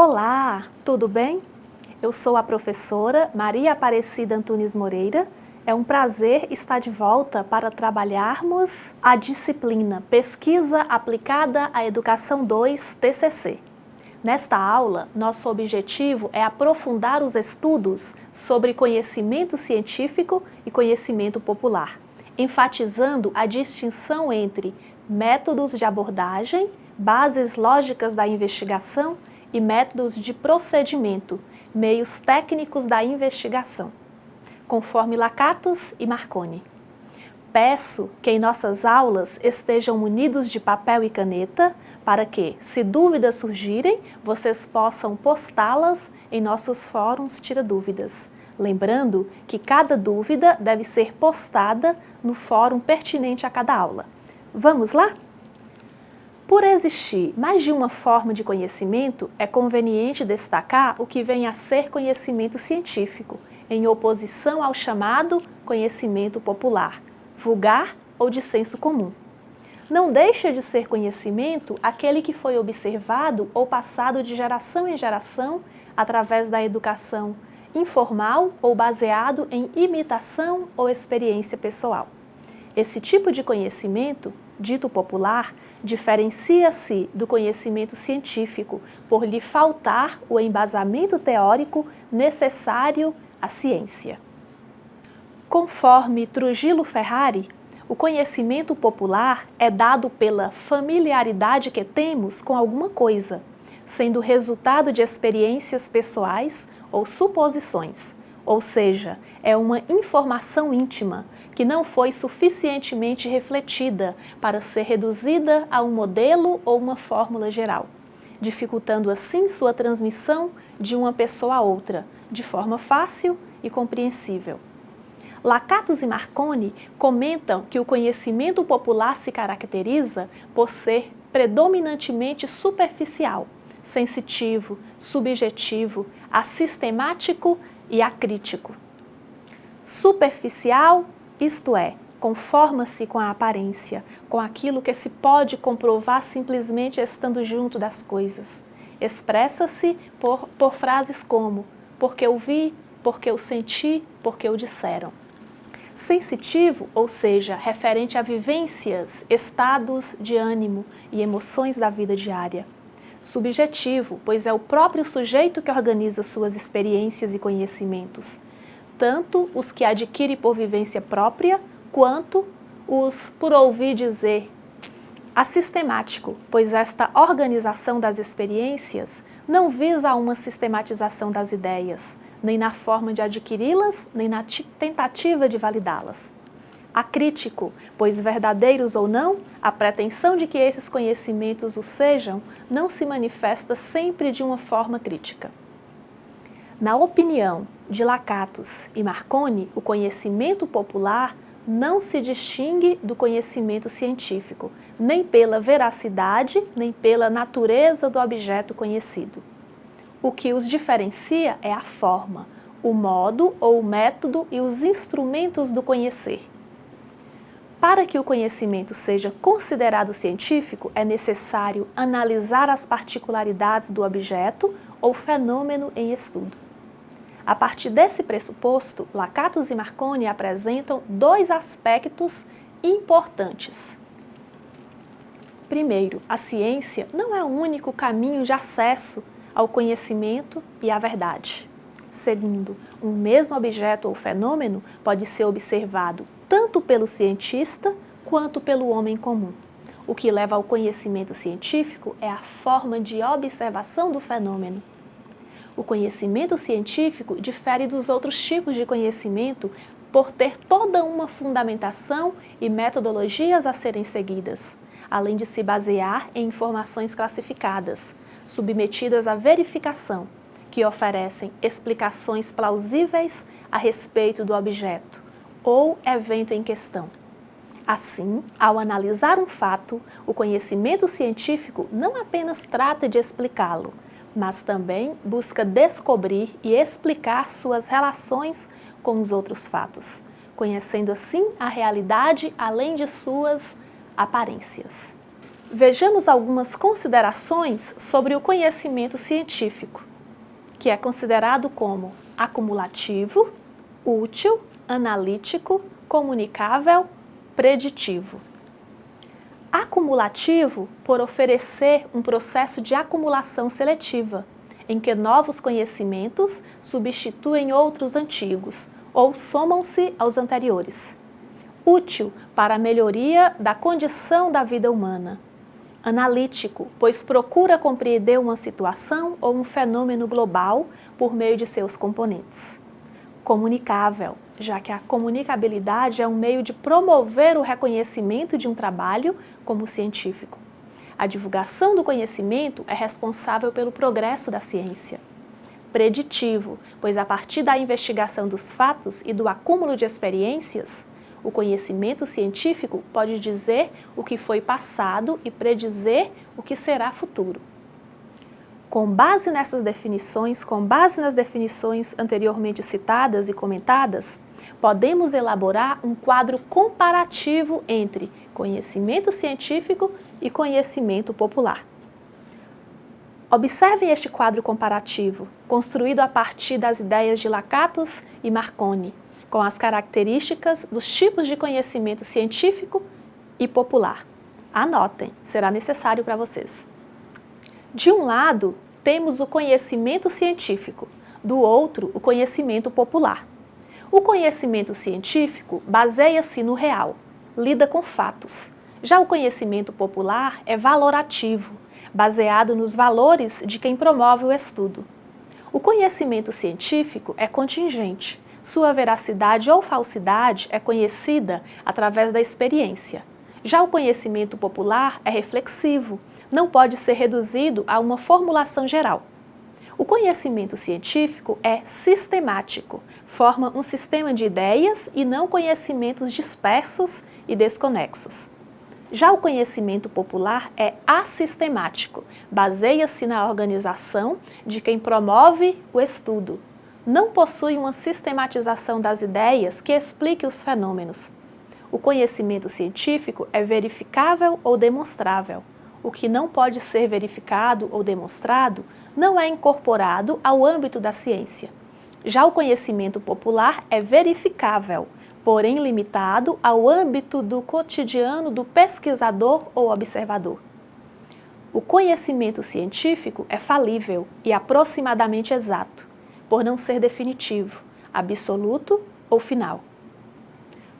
Olá, tudo bem? Eu sou a professora Maria Aparecida Antunes Moreira. É um prazer estar de volta para trabalharmos a disciplina Pesquisa Aplicada à Educação 2, TCC. Nesta aula, nosso objetivo é aprofundar os estudos sobre conhecimento científico e conhecimento popular, enfatizando a distinção entre métodos de abordagem, bases lógicas da investigação e métodos de procedimento, meios técnicos da investigação, conforme Lakatos e Marconi. Peço que em nossas aulas estejam munidos de papel e caneta para que, se dúvidas surgirem, vocês possam postá-las em nossos fóruns Tira Dúvidas. Lembrando que cada dúvida deve ser postada no fórum pertinente a cada aula. Vamos lá? Por existir mais de uma forma de conhecimento, é conveniente destacar o que vem a ser conhecimento científico, em oposição ao chamado conhecimento popular, vulgar ou de senso comum. Não deixa de ser conhecimento aquele que foi observado ou passado de geração em geração através da educação informal ou baseado em imitação ou experiência pessoal. Esse tipo de conhecimento, dito popular, diferencia-se do conhecimento científico por lhe faltar o embasamento teórico necessário à ciência. Conforme Trujillo Ferrari, o conhecimento popular é dado pela familiaridade que temos com alguma coisa, sendo resultado de experiências pessoais ou suposições, ou seja, é uma informação íntima que não foi suficientemente refletida para ser reduzida a um modelo ou uma fórmula geral, dificultando assim sua transmissão de uma pessoa a outra, de forma fácil e compreensível. Lakatos e Marconi comentam que o conhecimento popular se caracteriza por ser predominantemente superficial, sensitivo, subjetivo, assistemático e acrítico. Superficial, isto é, conforma-se com a aparência, com aquilo que se pode comprovar simplesmente estando junto das coisas. Expressa-se por frases como porque eu vi, porque eu senti, porque eu disseram. Sensitivo, ou seja, referente a vivências, estados de ânimo e emoções da vida diária. Subjetivo, pois é o próprio sujeito que organiza suas experiências e conhecimentos, tanto os que adquire por vivência própria, quanto os por ouvir dizer. Assistemático, pois esta organização das experiências não visa a uma sistematização das ideias, nem na forma de adquiri-las, nem na tentativa de validá-las. Acrítico, pois verdadeiros ou não, a pretensão de que esses conhecimentos o sejam não se manifesta sempre de uma forma crítica. Na opinião de Lakatos e Marconi, o conhecimento popular não se distingue do conhecimento científico, nem pela veracidade, nem pela natureza do objeto conhecido. O que os diferencia é a forma, o modo ou o método e os instrumentos do conhecer. Para que o conhecimento seja considerado científico, é necessário analisar as particularidades do objeto ou fenômeno em estudo. A partir desse pressuposto, Lakatos e Marconi apresentam dois aspectos importantes. Primeiro, a ciência não é o único caminho de acesso ao conhecimento e à verdade. Segundo, um mesmo objeto ou fenômeno pode ser observado tanto pelo cientista quanto pelo homem comum. O que leva ao conhecimento científico é a forma de observação do fenômeno. O conhecimento científico difere dos outros tipos de conhecimento por ter toda uma fundamentação e metodologias a serem seguidas, além de se basear em informações classificadas, submetidas à verificação, que oferecem explicações plausíveis a respeito do objeto ou evento em questão. Assim, ao analisar um fato, o conhecimento científico não apenas trata de explicá-lo, mas também busca descobrir e explicar suas relações com os outros fatos, conhecendo assim a realidade além de suas aparências. Vejamos algumas considerações sobre o conhecimento científico, que é considerado como acumulativo, útil, analítico, comunicável, preditivo. Acumulativo por oferecer um processo de acumulação seletiva, em que novos conhecimentos substituem outros antigos ou somam-se aos anteriores. Útil para a melhoria da condição da vida humana. Analítico, pois procura compreender uma situação ou um fenômeno global por meio de seus componentes. Comunicável, já que a comunicabilidade é um meio de promover o reconhecimento de um trabalho como científico. A divulgação do conhecimento é responsável pelo progresso da ciência. Preditivo, pois a partir da investigação dos fatos e do acúmulo de experiências, o conhecimento científico pode dizer o que foi passado e predizer o que será futuro. Com base nessas definições, com base nas definições anteriormente citadas e comentadas, podemos elaborar um quadro comparativo entre conhecimento científico e conhecimento popular. Observem este quadro comparativo, construído a partir das ideias de Lakatos e Marconi, com as características dos tipos de conhecimento científico e popular. Anotem, será necessário para vocês. De um lado, temos o conhecimento científico, do outro, o conhecimento popular. O conhecimento científico baseia-se no real, lida com fatos. Já o conhecimento popular é valorativo, baseado nos valores de quem promove o estudo. O conhecimento científico é contingente. Sua veracidade ou falsidade é conhecida através da experiência. Já o conhecimento popular é reflexivo, não pode ser reduzido a uma formulação geral. O conhecimento científico é sistemático, forma um sistema de ideias e não conhecimentos dispersos e desconexos. Já o conhecimento popular é assistemático, baseia-se na organização de quem promove o estudo. Não possui uma sistematização das ideias que explique os fenômenos. O conhecimento científico é verificável ou demonstrável. O que não pode ser verificado ou demonstrado não é incorporado ao âmbito da ciência. Já o conhecimento popular é verificável, porém limitado ao âmbito do cotidiano do pesquisador ou observador. O conhecimento científico é falível e aproximadamente exato, por não ser definitivo, absoluto ou final.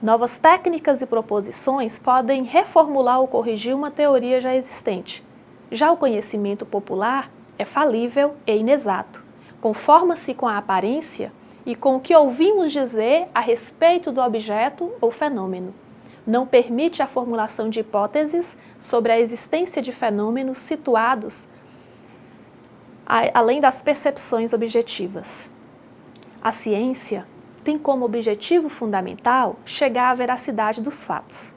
Novas técnicas e proposições podem reformular ou corrigir uma teoria já existente. Já o conhecimento popular é falível e inexato, conforma-se com a aparência e com o que ouvimos dizer a respeito do objeto ou fenômeno. Não permite a formulação de hipóteses sobre a existência de fenômenos situados além das percepções objetivas. A ciência tem como objetivo fundamental chegar à veracidade dos fatos.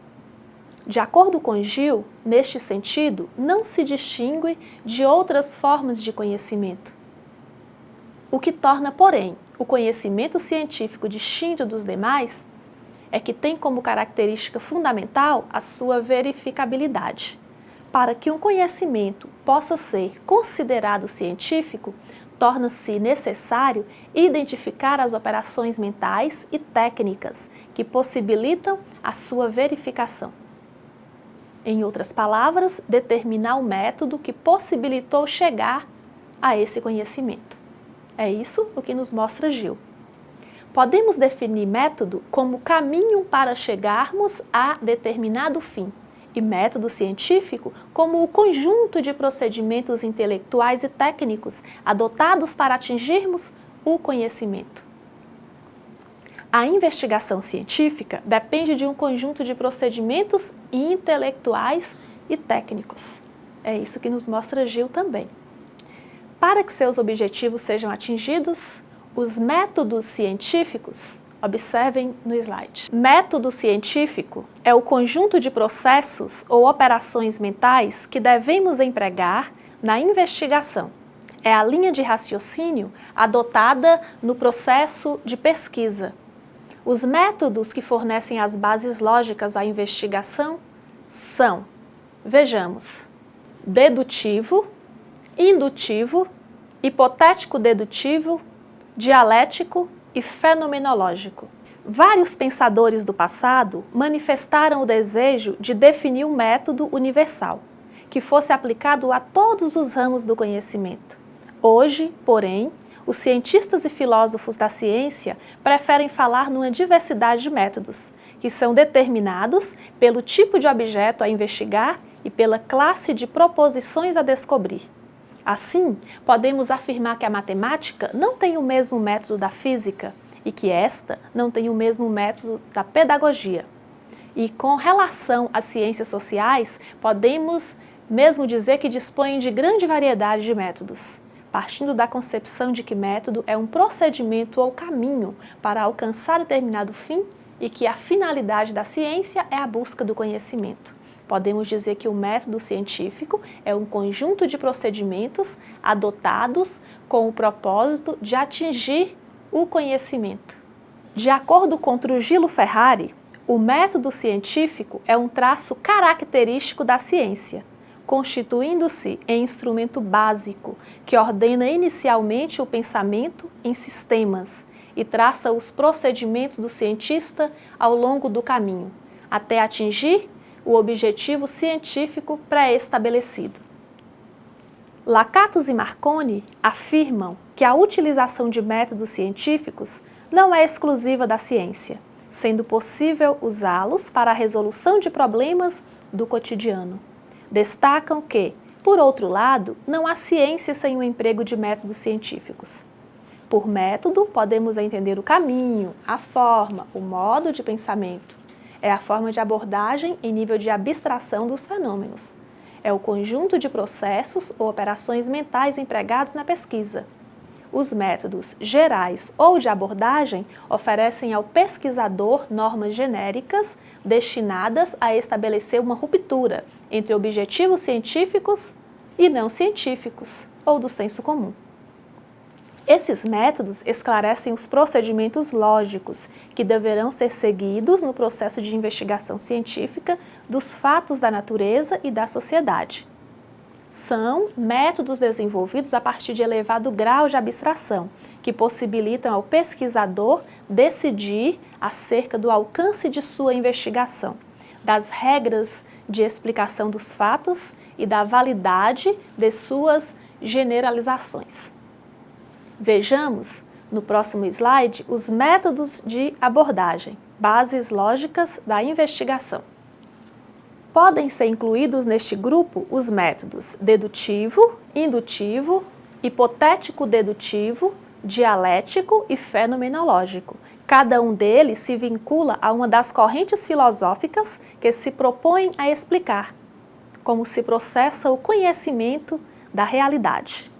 De acordo com Gil, neste sentido, não se distingue de outras formas de conhecimento. O que torna, porém, o conhecimento científico distinto dos demais é que tem como característica fundamental a sua verificabilidade. Para que um conhecimento possa ser considerado científico, torna-se necessário identificar as operações mentais e técnicas que possibilitam a sua verificação. Em outras palavras, determinar o método que possibilitou chegar a esse conhecimento. É isso o que nos mostra Gil. Podemos definir método como caminho para chegarmos a determinado fim, e método científico como o conjunto de procedimentos intelectuais e técnicos adotados para atingirmos o conhecimento. A investigação científica depende de um conjunto de procedimentos intelectuais e técnicos. É isso que nos mostra Gil também. Para que seus objetivos sejam atingidos, os métodos científicos, observem no slide. Método científico é o conjunto de processos ou operações mentais que devemos empregar na investigação. É a linha de raciocínio adotada no processo de pesquisa. Os métodos que fornecem as bases lógicas à investigação são Vejamos: dedutivo, indutivo, hipotético-dedutivo, dialético e fenomenológico. Vários pensadores do passado manifestaram o desejo de definir um método universal, que fosse aplicado a todos os ramos do conhecimento. Hoje, porém, os cientistas e filósofos da ciência preferem falar numa diversidade de métodos, que são determinados pelo tipo de objeto a investigar e pela classe de proposições a descobrir. Assim, podemos afirmar que a matemática não tem o mesmo método da física e que esta não tem o mesmo método da pedagogia. E com relação às ciências sociais, podemos mesmo dizer que dispõem de grande variedade de métodos, partindo da concepção de que método é um procedimento ou caminho para alcançar determinado fim e que a finalidade da ciência é a busca do conhecimento. Podemos dizer que o método científico é um conjunto de procedimentos adotados com o propósito de atingir o conhecimento. De acordo com Trujillo Ferrari, o método científico é um traço característico da ciência, constituindo-se em instrumento básico que ordena inicialmente o pensamento em sistemas e traça os procedimentos do cientista ao longo do caminho, até atingir o objetivo científico pré-estabelecido. Lakatos e Marconi afirmam que a utilização de métodos científicos não é exclusiva da ciência, sendo possível usá-los para a resolução de problemas do cotidiano. Destacam que, por outro lado, não há ciência sem o emprego de métodos científicos. Por método, podemos entender o caminho, a forma, o modo de pensamento. É a forma de abordagem em nível de abstração dos fenômenos. É o conjunto de processos ou operações mentais empregados na pesquisa. Os métodos gerais ou de abordagem oferecem ao pesquisador normas genéricas destinadas a estabelecer uma ruptura entre objetivos científicos e não científicos, ou do senso comum. Esses métodos esclarecem os procedimentos lógicos que deverão ser seguidos no processo de investigação científica dos fatos da natureza e da sociedade. São métodos desenvolvidos a partir de elevado grau de abstração, que possibilitam ao pesquisador decidir acerca do alcance de sua investigação, das regras de explicação dos fatos e da validade de suas generalizações. Vejamos, no próximo slide, os métodos de abordagem, bases lógicas da investigação. Podem ser incluídos neste grupo os métodos dedutivo, indutivo, hipotético-dedutivo, dialético e fenomenológico. Cada um deles se vincula a uma das correntes filosóficas que se propõem a explicar como se processa o conhecimento da realidade.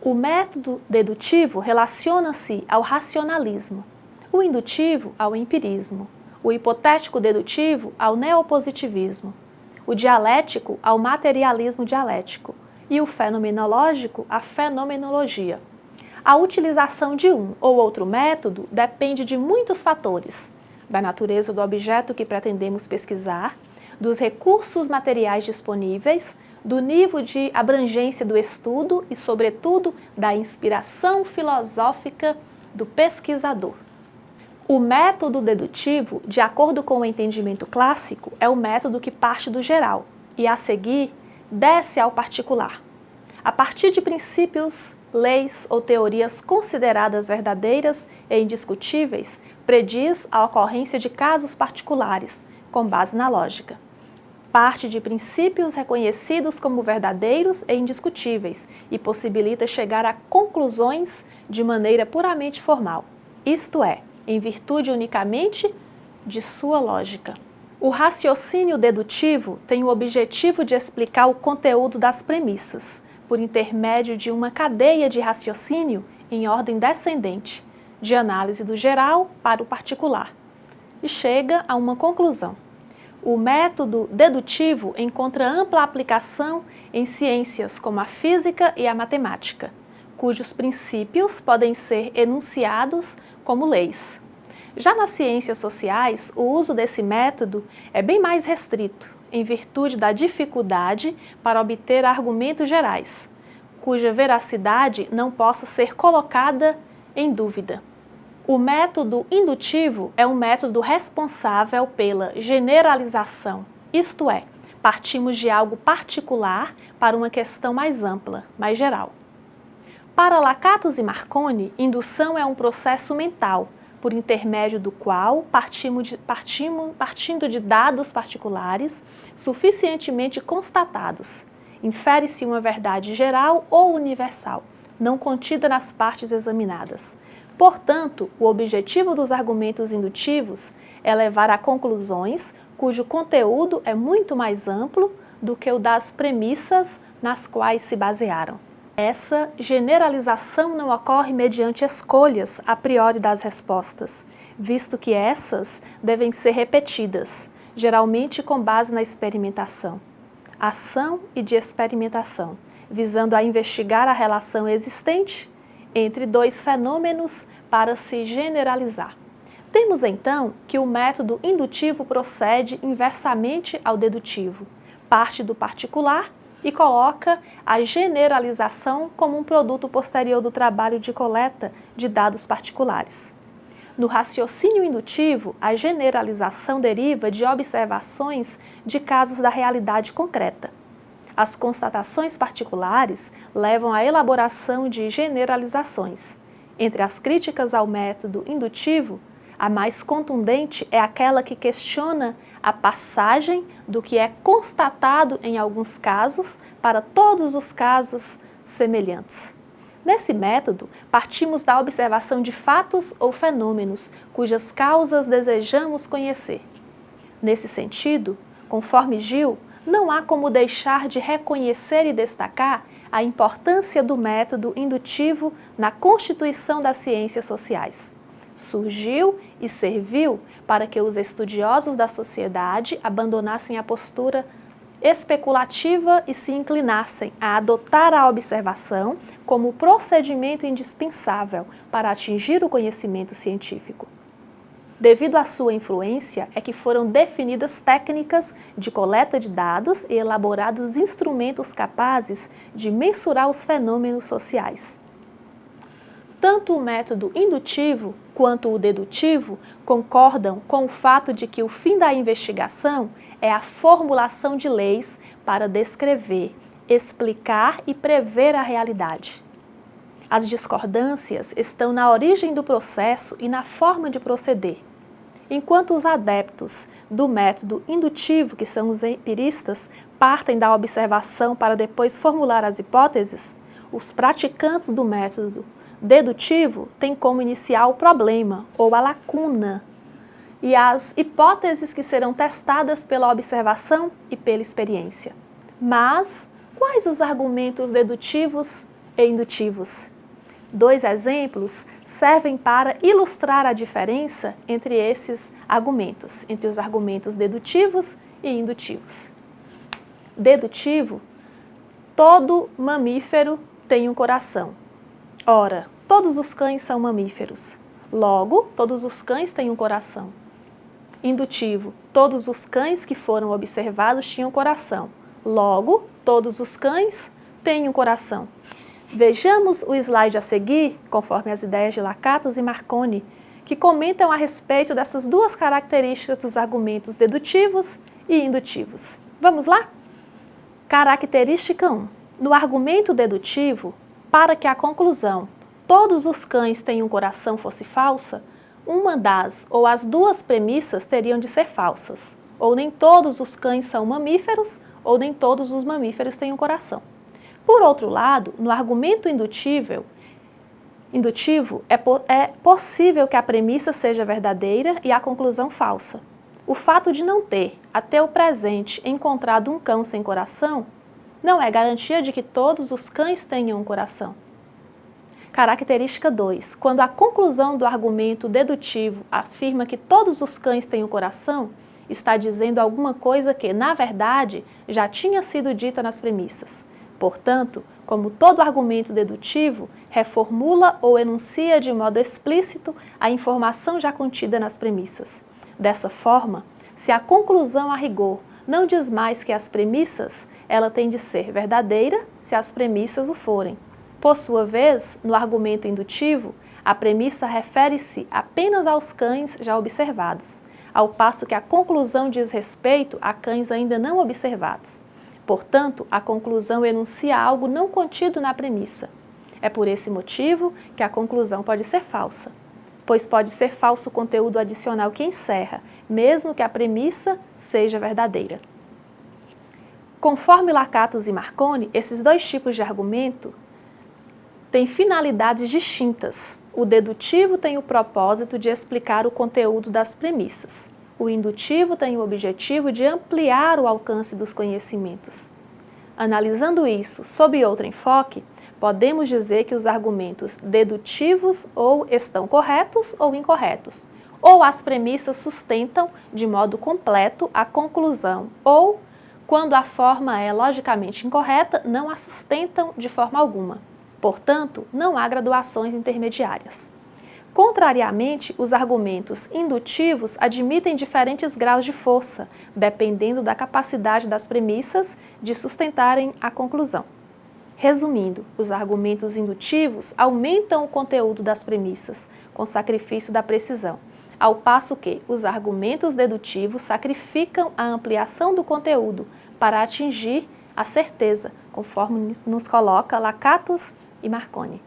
O método dedutivo relaciona-se ao racionalismo, o indutivo ao empirismo, o hipotético-dedutivo ao neopositivismo, o dialético ao materialismo dialético e o fenomenológico à fenomenologia. A utilização de um ou outro método depende de muitos fatores, da natureza do objeto que pretendemos pesquisar, dos recursos materiais disponíveis, do nível de abrangência do estudo e, sobretudo, da inspiração filosófica do pesquisador. O método dedutivo, de acordo com o entendimento clássico, é o método que parte do geral e, a seguir, desce ao particular. A partir de princípios, leis ou teorias consideradas verdadeiras e indiscutíveis, prediz a ocorrência de casos particulares, com base na lógica. Parte de princípios reconhecidos como verdadeiros e indiscutíveis e possibilita chegar a conclusões de maneira puramente formal, isto é, em virtude unicamente de sua lógica. O raciocínio dedutivo tem o objetivo de explicar o conteúdo das premissas, por intermédio de uma cadeia de raciocínio em ordem descendente, de análise do geral para o particular, e chega a uma conclusão. O método dedutivo encontra ampla aplicação em ciências como a física e a matemática, cujos princípios podem ser enunciados como leis. Já nas ciências sociais, o uso desse método é bem mais restrito, em virtude da dificuldade para obter argumentos gerais, cuja veracidade não possa ser colocada em dúvida. O método indutivo é um método responsável pela generalização, isto é, partimos de algo particular para uma questão mais ampla, mais geral. Para Lakatos e Marconi, indução é um processo mental, por intermédio do qual, partindo de dados particulares suficientemente constatados, infere-se uma verdade geral ou universal, não contida nas partes examinadas. Portanto, o objetivo dos argumentos indutivos é levar a conclusões cujo conteúdo é muito mais amplo do que o das premissas nas quais se basearam. Essa generalização não ocorre mediante escolhas a priori das respostas, visto que essas devem ser repetidas, geralmente com base na experimentação. Ação e de experimentação, visando a investigar a relação existente entre dois fenômenos para se generalizar. Temos então que o método indutivo procede inversamente ao dedutivo, parte do particular e coloca a generalização como um produto posterior do trabalho de coleta de dados particulares. No raciocínio indutivo, a generalização deriva de observações de casos da realidade concreta. As constatações particulares levam à elaboração de generalizações. Entre as críticas ao método indutivo, a mais contundente é aquela que questiona a passagem do que é constatado em alguns casos para todos os casos semelhantes. Nesse método, partimos da observação de fatos ou fenômenos cujas causas desejamos conhecer. Nesse sentido, conforme Gil, não há como deixar de reconhecer e destacar a importância do método indutivo na constituição das ciências sociais. Surgiu e serviu para que os estudiosos da sociedade abandonassem a postura especulativa e se inclinassem a adotar a observação como procedimento indispensável para atingir o conhecimento científico. Devido à sua influência, é que foram definidas técnicas de coleta de dados e elaborados instrumentos capazes de mensurar os fenômenos sociais. Tanto o método indutivo quanto o dedutivo concordam com o fato de que o fim da investigação é a formulação de leis para descrever, explicar e prever a realidade. As discordâncias estão na origem do processo e na forma de proceder. Enquanto os adeptos do método indutivo, que são os empiristas, partem da observação para depois formular as hipóteses, os praticantes do método dedutivo têm como iniciar o problema ou a lacuna e as hipóteses que serão testadas pela observação e pela experiência. Mas quais os argumentos dedutivos e indutivos? 2 exemplos servem para ilustrar a diferença entre esses argumentos, entre os argumentos dedutivos e indutivos. Dedutivo: todo mamífero tem um coração. Ora, todos os cães são mamíferos. Logo, todos os cães têm um coração. Indutivo: todos os cães que foram observados tinham coração. Logo, todos os cães têm um coração. Vejamos o slide a seguir, conforme as ideias de Lakatos e Marconi, que comentam a respeito dessas 2 características dos argumentos dedutivos e indutivos. Vamos lá? Característica 1. No argumento dedutivo, para que a conclusão "todos os cães têm um coração" fosse falsa, uma das ou as 2 premissas teriam de ser falsas. Ou nem todos os cães são mamíferos, ou nem todos os mamíferos têm um coração. Por outro lado, no argumento indutivo, é possível que a premissa seja verdadeira e a conclusão falsa. O fato de não ter, até o presente, encontrado um cão sem coração, não é garantia de que todos os cães tenham um coração. Característica 2. Quando a conclusão do argumento dedutivo afirma que todos os cães têm um coração, está dizendo alguma coisa que, na verdade, já tinha sido dita nas premissas. Portanto, como todo argumento dedutivo, reformula ou enuncia de modo explícito a informação já contida nas premissas. Dessa forma, se a conclusão a rigor não diz mais que as premissas, ela tem de ser verdadeira se as premissas o forem. Por sua vez, no argumento indutivo, a premissa refere-se apenas aos cães já observados, ao passo que a conclusão diz respeito a cães ainda não observados. Portanto, a conclusão enuncia algo não contido na premissa. É por esse motivo que a conclusão pode ser falsa, pois pode ser falso o conteúdo adicional que encerra, mesmo que a premissa seja verdadeira. Conforme Lakatos e Marconi, esses dois tipos de argumento têm finalidades distintas. O dedutivo tem o propósito de explicar o conteúdo das premissas. O indutivo tem o objetivo de ampliar o alcance dos conhecimentos. Analisando isso sob outro enfoque, podemos dizer que os argumentos dedutivos ou estão corretos ou incorretos, ou as premissas sustentam de modo completo a conclusão, ou, quando a forma é logicamente incorreta, não a sustentam de forma alguma. Portanto, não há graduações intermediárias. Contrariamente, os argumentos indutivos admitem diferentes graus de força, dependendo da capacidade das premissas de sustentarem a conclusão. Resumindo, os argumentos indutivos aumentam o conteúdo das premissas, com sacrifício da precisão, ao passo que os argumentos dedutivos sacrificam a ampliação do conteúdo para atingir a certeza, conforme nos coloca Lakatos e Marconi.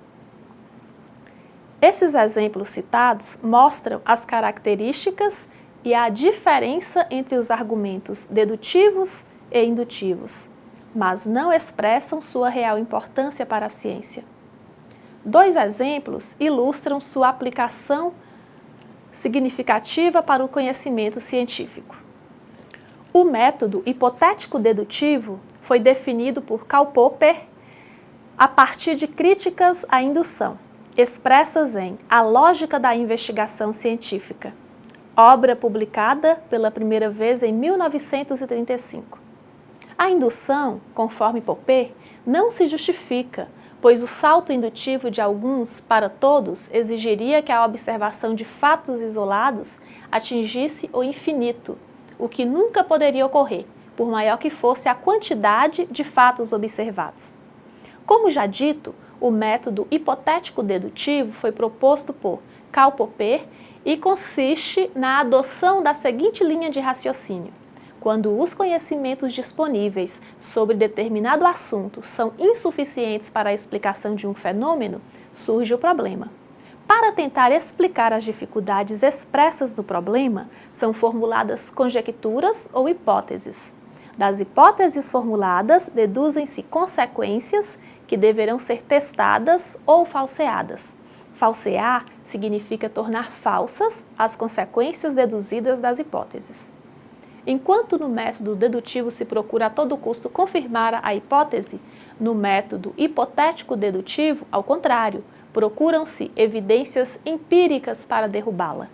Esses exemplos citados mostram as características e a diferença entre os argumentos dedutivos e indutivos, mas não expressam sua real importância para a ciência. Dois exemplos ilustram sua aplicação significativa para o conhecimento científico. O método hipotético-dedutivo foi definido por Karl Popper a partir de críticas à indução, expressas em A Lógica da Investigação Científica, obra publicada pela primeira vez em 1935. A indução, conforme Popper, não se justifica, pois o salto indutivo de alguns para todos exigiria que a observação de fatos isolados atingisse o infinito, o que nunca poderia ocorrer, por maior que fosse a quantidade de fatos observados. Como já dito, o método hipotético-dedutivo foi proposto por Karl Popper e consiste na adoção da seguinte linha de raciocínio. Quando os conhecimentos disponíveis sobre determinado assunto são insuficientes para a explicação de um fenômeno, surge o problema. Para tentar explicar as dificuldades expressas no problema, são formuladas conjecturas ou hipóteses. Das hipóteses formuladas, deduzem-se consequências que deverão ser testadas ou falseadas. Falsear significa tornar falsas as consequências deduzidas das hipóteses. Enquanto no método dedutivo se procura a todo custo confirmar a hipótese, no método hipotético-dedutivo, ao contrário, procuram-se evidências empíricas para derrubá-la.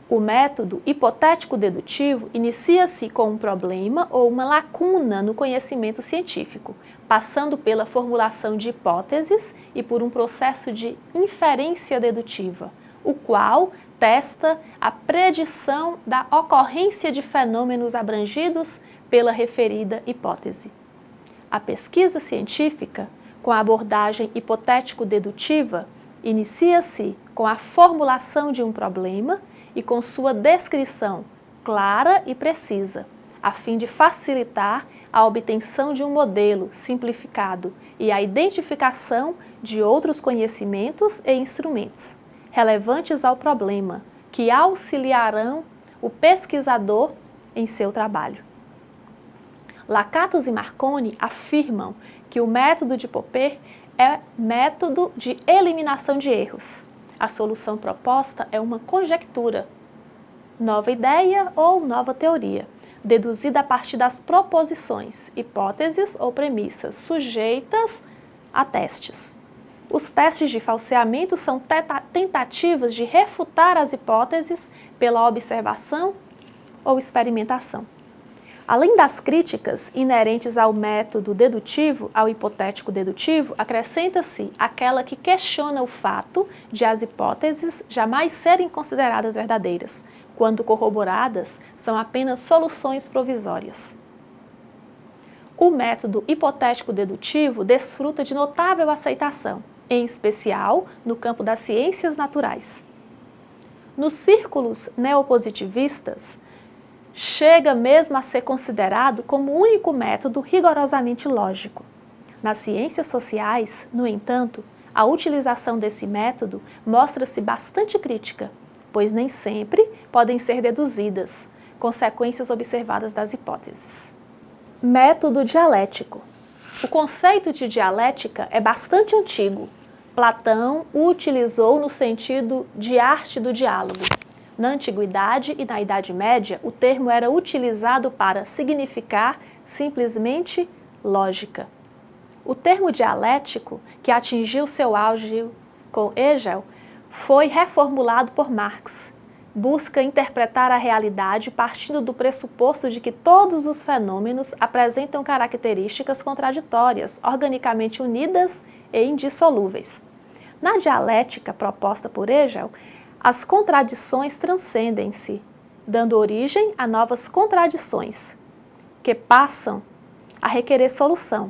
O método hipotético-dedutivo inicia-se com um problema ou uma lacuna no conhecimento científico, passando pela formulação de hipóteses e por um processo de inferência dedutiva, o qual testa a predição da ocorrência de fenômenos abrangidos pela referida hipótese. A pesquisa científica, com a abordagem hipotético-dedutiva, inicia-se com a formulação de um problema e com sua descrição clara e precisa, a fim de facilitar a obtenção de um modelo simplificado e a identificação de outros conhecimentos e instrumentos relevantes ao problema, que auxiliarão o pesquisador em seu trabalho. Lakatos e Marconi afirmam que o método de Popper é método de eliminação de erros. A solução proposta é uma conjectura, nova ideia ou nova teoria, deduzida a partir das proposições, hipóteses ou premissas sujeitas a testes. Os testes de falseamento são tentativas de refutar as hipóteses pela observação ou experimentação. Além das críticas inerentes ao método dedutivo, ao hipotético dedutivo, acrescenta-se aquela que questiona o fato de as hipóteses jamais serem consideradas verdadeiras, quando corroboradas, são apenas soluções provisórias. O método hipotético-dedutivo desfruta de notável aceitação, em especial no campo das ciências naturais. Nos círculos neopositivistas, chega mesmo a ser considerado como o único método rigorosamente lógico. Nas ciências sociais, no entanto, a utilização desse método mostra-se bastante crítica, pois nem sempre podem ser deduzidas consequências observadas das hipóteses. Método dialético. O conceito de dialética é bastante antigo. Platão o utilizou no sentido de arte do diálogo. Na Antiguidade e na Idade Média, o termo era utilizado para significar simplesmente lógica. O termo dialético, que atingiu seu auge com Hegel, foi reformulado por Marx. Busca interpretar a realidade partindo do pressuposto de que todos os fenômenos apresentam características contraditórias, organicamente unidas e indissolúveis. Na dialética proposta por Hegel, as contradições transcendem-se, dando origem a novas contradições, que passam a requerer solução.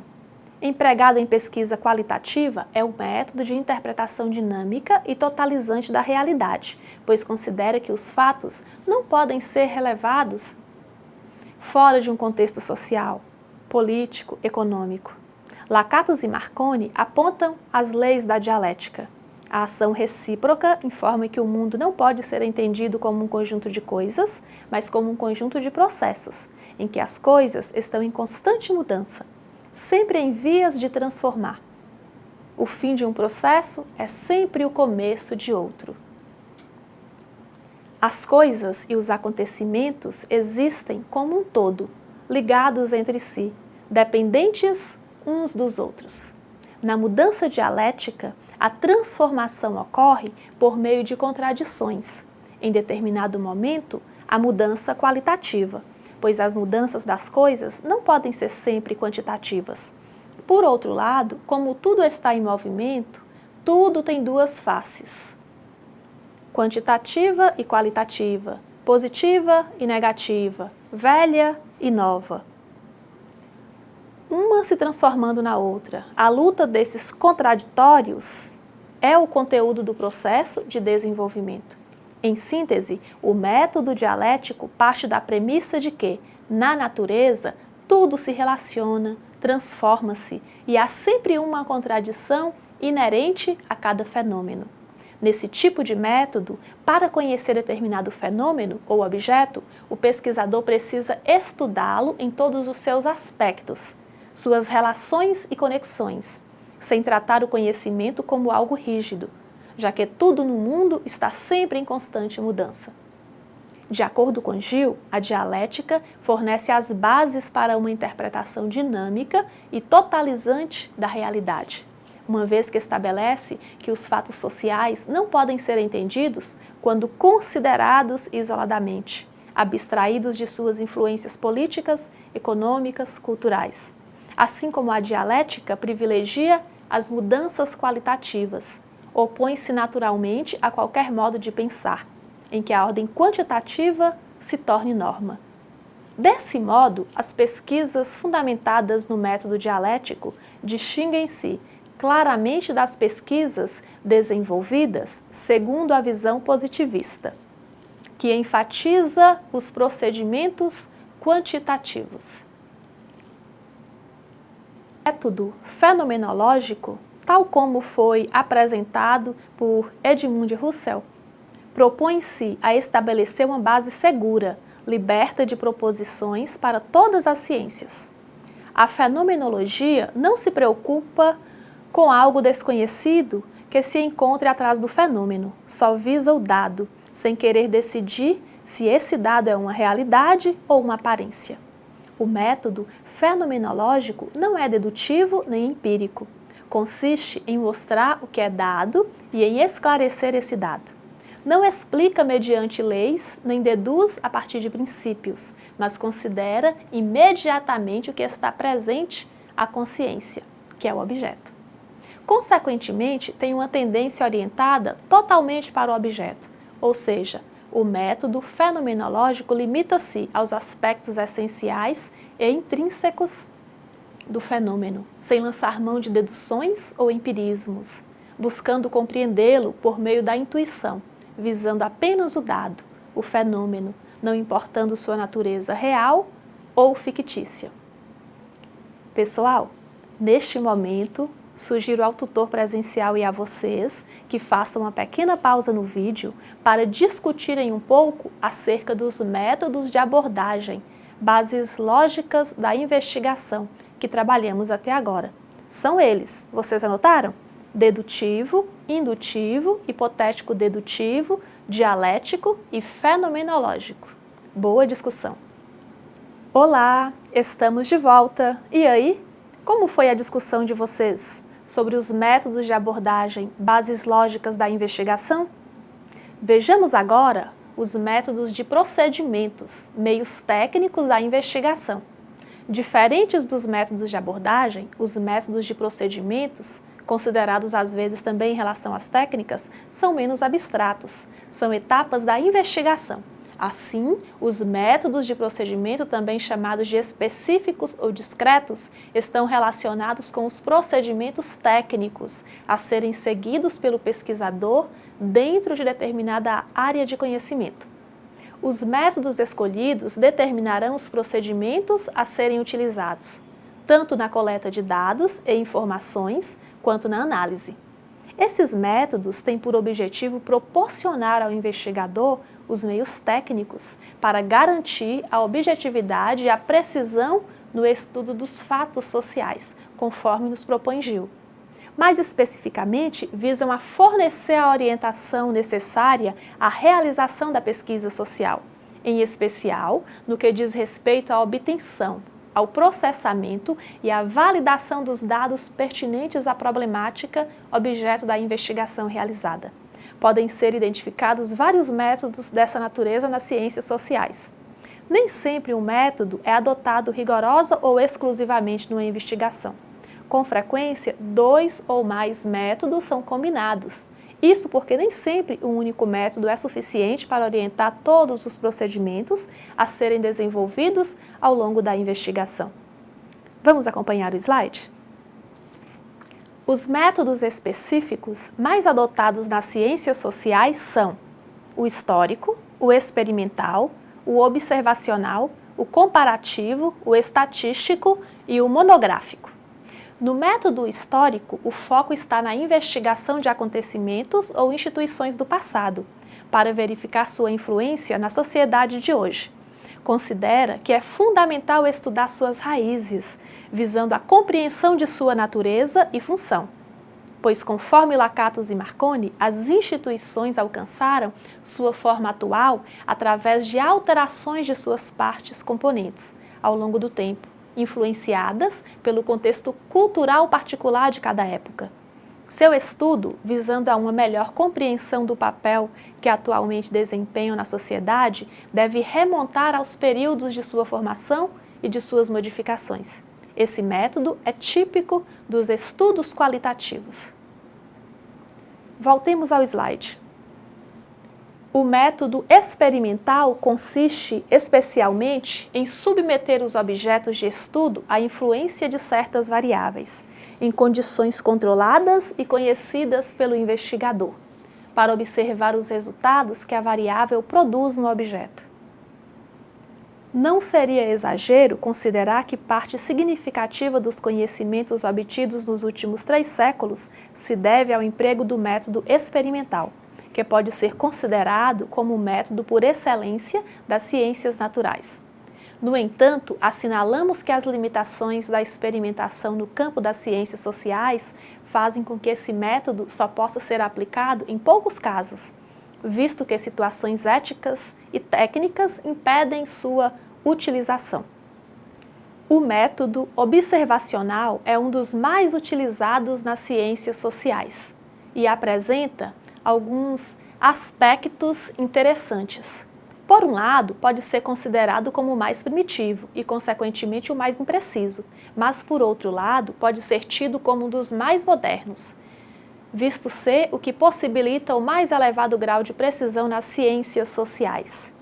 Empregado em pesquisa qualitativa, é um método de interpretação dinâmica e totalizante da realidade, pois considera que os fatos não podem ser relevados fora de um contexto social, político, econômico. Lakatos e Marconi apontam as leis da dialética. A ação recíproca informa que o mundo não pode ser entendido como um conjunto de coisas, mas como um conjunto de processos, em que as coisas estão em constante mudança, sempre em vias de transformar. O fim de um processo é sempre o começo de outro. As coisas e os acontecimentos existem como um todo, ligados entre si, dependentes uns dos outros. Na mudança dialética, a transformação ocorre por meio de contradições. Em determinado momento, a mudança qualitativa, pois as mudanças das coisas não podem ser sempre quantitativas. Por outro lado, como tudo está em movimento, tudo tem duas faces: quantitativa e qualitativa, positiva e negativa, velha e nova. Uma se transformando na outra. A luta desses contraditórios é o conteúdo do processo de desenvolvimento. Em síntese, o método dialético parte da premissa de que, na natureza, tudo se relaciona, transforma-se e há sempre uma contradição inerente a cada fenômeno. Nesse tipo de método, para conhecer determinado fenômeno ou objeto, o pesquisador precisa estudá-lo em todos os seus aspectos, suas relações e conexões, sem tratar o conhecimento como algo rígido, já que tudo no mundo está sempre em constante mudança. De acordo com Gil, a dialética fornece as bases para uma interpretação dinâmica e totalizante da realidade, uma vez que estabelece que os fatos sociais não podem ser entendidos quando considerados isoladamente, abstraídos de suas influências políticas, econômicas, culturais. Assim como a dialética privilegia as mudanças qualitativas, opõe-se naturalmente a qualquer modo de pensar, em que a ordem quantitativa se torne norma. Desse modo, as pesquisas fundamentadas no método dialético distinguem-se claramente das pesquisas desenvolvidas segundo a visão positivista, que enfatiza os procedimentos quantitativos. O método fenomenológico, tal como foi apresentado por Edmund Husserl, propõe-se a estabelecer uma base segura, liberta de proposições para todas as ciências. A fenomenologia não se preocupa com algo desconhecido que se encontre atrás do fenômeno, só visa o dado, sem querer decidir se esse dado é uma realidade ou uma aparência. O método fenomenológico não é dedutivo nem empírico. Consiste em mostrar o que é dado e em esclarecer esse dado. Não explica mediante leis, nem deduz a partir de princípios, mas considera imediatamente o que está presente à consciência, que é o objeto. Consequentemente, tem uma tendência orientada totalmente para o objeto, ou seja, O método fenomenológico limita-se aos aspectos essenciais e intrínsecos do fenômeno, sem lançar mão de deduções ou empirismos, buscando compreendê-lo por meio da intuição, visando apenas o dado, o fenômeno, não importando sua natureza real ou fictícia. Pessoal, neste momento, sugiro ao tutor presencial e a vocês que façam uma pequena pausa no vídeo para discutirem um pouco acerca dos métodos de abordagem, bases lógicas da investigação que trabalhamos até agora. São eles, vocês anotaram? Dedutivo, indutivo, hipotético-dedutivo, dialético e fenomenológico. Boa discussão! Olá, estamos de volta. E aí, como foi a discussão de vocês sobre os métodos de abordagem, bases lógicas da investigação? Vejamos agora os métodos de procedimentos, meios técnicos da investigação. Diferentes dos métodos de abordagem, os métodos de procedimentos, considerados às vezes também em relação às técnicas, são menos abstratos, são etapas da investigação. Assim, os métodos de procedimento, também chamados de específicos ou discretos, estão relacionados com os procedimentos técnicos a serem seguidos pelo pesquisador dentro de determinada área de conhecimento. Os métodos escolhidos determinarão os procedimentos a serem utilizados, tanto na coleta de dados e informações, quanto na análise. Esses métodos têm por objetivo proporcionar ao investigador os meios técnicos para garantir a objetividade e a precisão no estudo dos fatos sociais, conforme nos propõe Gil. Mais especificamente, visam a fornecer a orientação necessária à realização da pesquisa social, em especial no que diz respeito à obtenção, ao processamento e à validação dos dados pertinentes à problemática objeto da investigação realizada. Podem ser identificados vários métodos dessa natureza nas ciências sociais. Nem sempre um método é adotado rigorosa ou exclusivamente numa investigação. Com frequência, 2 ou mais métodos são combinados. Isso porque nem sempre um único método é suficiente para orientar todos os procedimentos a serem desenvolvidos ao longo da investigação. Vamos acompanhar o slide? Os métodos específicos mais adotados nas ciências sociais são o histórico, o experimental, o observacional, o comparativo, o estatístico e o monográfico. No método histórico, o foco está na investigação de acontecimentos ou instituições do passado, para verificar sua influência na sociedade de hoje. Considera que é fundamental estudar suas raízes, visando a compreensão de sua natureza e função. Pois, conforme Lakatos e Marconi, as instituições alcançaram sua forma atual através de alterações de suas partes componentes, ao longo do tempo, influenciadas pelo contexto cultural particular de cada época. Seu estudo, visando a uma melhor compreensão do papel que atualmente desempenham na sociedade, deve remontar aos períodos de sua formação e de suas modificações. Esse método é típico dos estudos qualitativos. Voltemos ao slide. O método experimental consiste especialmente em submeter os objetos de estudo à influência de certas variáveis, em condições controladas e conhecidas pelo investigador, para observar os resultados que a variável produz no objeto. Não seria exagero considerar que parte significativa dos conhecimentos obtidos nos últimos 3 séculos se deve ao emprego do método experimental, que pode ser considerado como o método por excelência das ciências naturais. No entanto, assinalamos que as limitações da experimentação no campo das ciências sociais fazem com que esse método só possa ser aplicado em poucos casos, visto que situações éticas e técnicas impedem sua utilização. O método observacional é um dos mais utilizados nas ciências sociais e apresenta alguns aspectos interessantes. Por um lado, pode ser considerado como o mais primitivo e, consequentemente, o mais impreciso, mas, por outro lado, pode ser tido como um dos mais modernos. visto ser o que possibilita o mais elevado grau de precisão nas ciências sociais.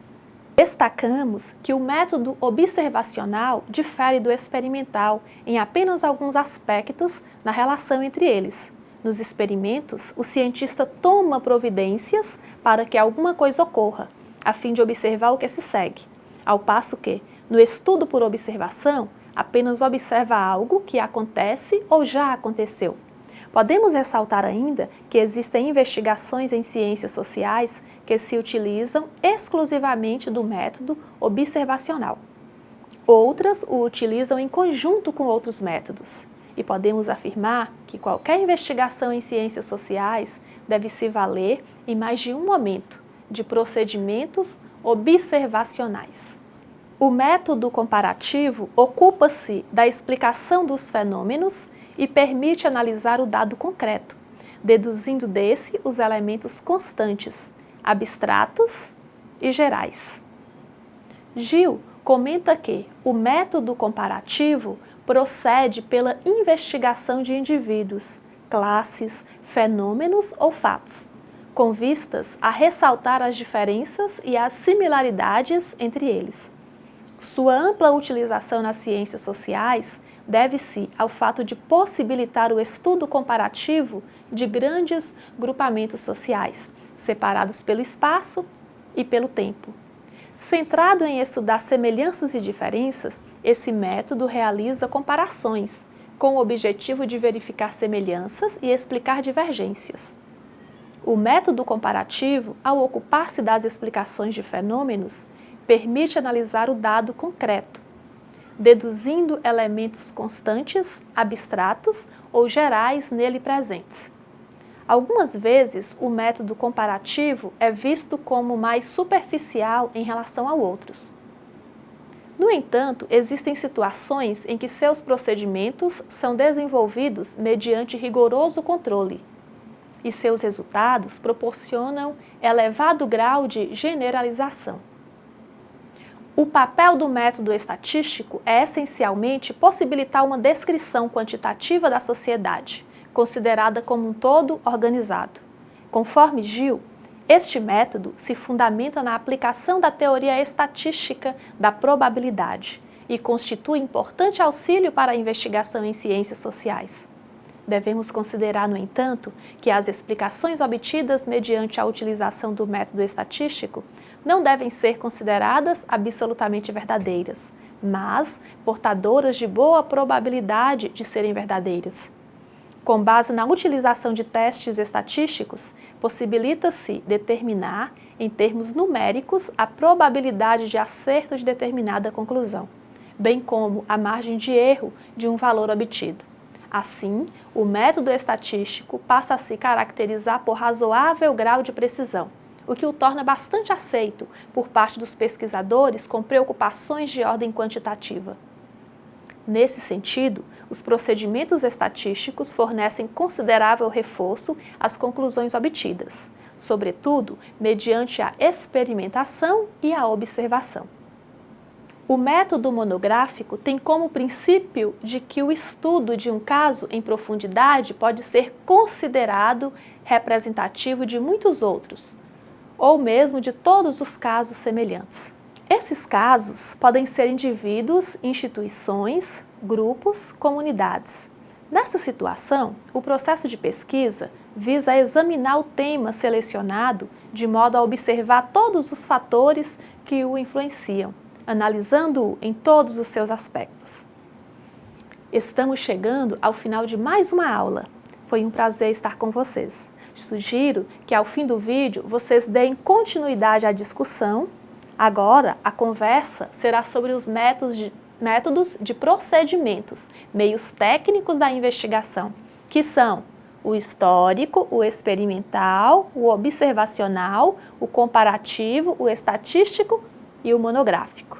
Destacamos que o método observacional difere do experimental em apenas alguns aspectos na relação entre eles. Nos experimentos, o cientista toma providências para que alguma coisa ocorra, a fim de observar o que se segue, ao passo que, no estudo por observação, apenas observa algo que acontece ou já aconteceu. Podemos ressaltar ainda que existem investigações em ciências sociais que se utilizam exclusivamente do método observacional. Outras o utilizam em conjunto com outros métodos. E podemos afirmar que qualquer investigação em ciências sociais deve se valer, em mais de um momento, de procedimentos observacionais. O método comparativo ocupa-se da explicação dos fenômenos e permite analisar o dado concreto, deduzindo desse os elementos constantes, abstratos e gerais. Gil comenta que o método comparativo procede pela investigação de indivíduos, classes, fenômenos ou fatos, com vistas a ressaltar as diferenças e as similaridades entre eles. Sua ampla utilização nas ciências sociais deve-se ao fato de possibilitar o estudo comparativo de grandes grupamentos sociais, separados pelo espaço e pelo tempo. Centrado em estudar semelhanças e diferenças, esse método realiza comparações, com o objetivo de verificar semelhanças e explicar divergências. O método comparativo, ao ocupar-se das explicações de fenômenos, permite analisar o dado concreto, deduzindo elementos constantes, abstratos ou gerais nele presentes. Algumas vezes, o método comparativo é visto como mais superficial em relação a outros. No entanto, existem situações em que seus procedimentos são desenvolvidos mediante rigoroso controle, e seus resultados proporcionam elevado grau de generalização. O papel do método estatístico é essencialmente possibilitar uma descrição quantitativa da sociedade, considerada como um todo organizado. Conforme Gil, este método se fundamenta na aplicação da teoria estatística da probabilidade e constitui importante auxílio para a investigação em ciências sociais. Devemos considerar, no entanto, que as explicações obtidas mediante a utilização do método estatístico não devem ser consideradas absolutamente verdadeiras, mas portadoras de boa probabilidade de serem verdadeiras. Com base na utilização de testes estatísticos, possibilita-se determinar, em termos numéricos, a probabilidade de acerto de determinada conclusão, bem como a margem de erro de um valor obtido. Assim, o método estatístico passa a se caracterizar por razoável grau de precisão, o que o torna bastante aceito por parte dos pesquisadores com preocupações de ordem quantitativa. Nesse sentido, os procedimentos estatísticos fornecem considerável reforço às conclusões obtidas, sobretudo mediante a experimentação e a observação. O método monográfico tem como princípio de que o estudo de um caso em profundidade pode ser considerado representativo de muitos outros, ou mesmo de todos os casos semelhantes. Esses casos podem ser indivíduos, instituições, grupos, comunidades. Nessa situação, o processo de pesquisa visa examinar o tema selecionado de modo a observar todos os fatores que o influenciam, analisando-o em todos os seus aspectos. Estamos chegando ao final de mais uma aula. Foi um prazer estar com vocês. Sugiro que ao fim do vídeo vocês deem continuidade à discussão. Agora, a conversa será sobre os métodos de procedimentos, meios técnicos da investigação, que são o histórico, o experimental, o observacional, o comparativo, o estatístico e o monográfico.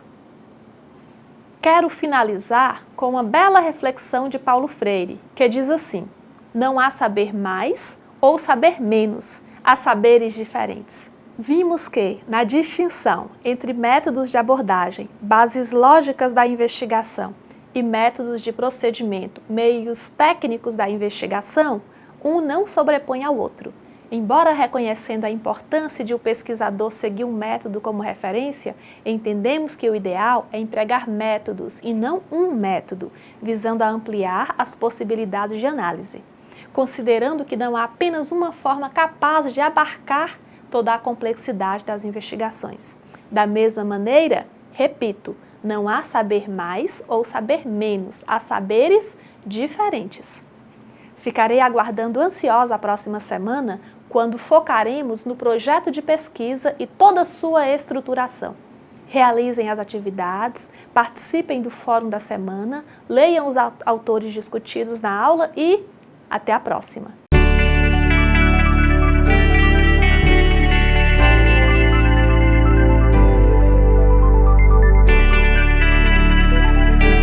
Quero finalizar com uma bela reflexão de Paulo Freire, que diz assim: não há saber mais ou saber menos, há saberes diferentes. Vimos que, na distinção entre métodos de abordagem, bases lógicas da investigação e métodos de procedimento, meios técnicos da investigação, Um não sobrepõe ao outro. Embora reconhecendo a importância de o pesquisador seguir um método como referência, entendemos que o ideal é empregar métodos e não um método, visando a ampliar as possibilidades de análise, considerando que não há apenas uma forma capaz de abarcar toda a complexidade das investigações. Da mesma maneira, repito, não há saber mais ou saber menos, há saberes diferentes. Ficarei aguardando ansiosa a próxima semana, quando focaremos no projeto de pesquisa e toda a sua estruturação. Realizem as atividades, participem do Fórum da Semana, leiam os autores discutidos na aula e até a próxima!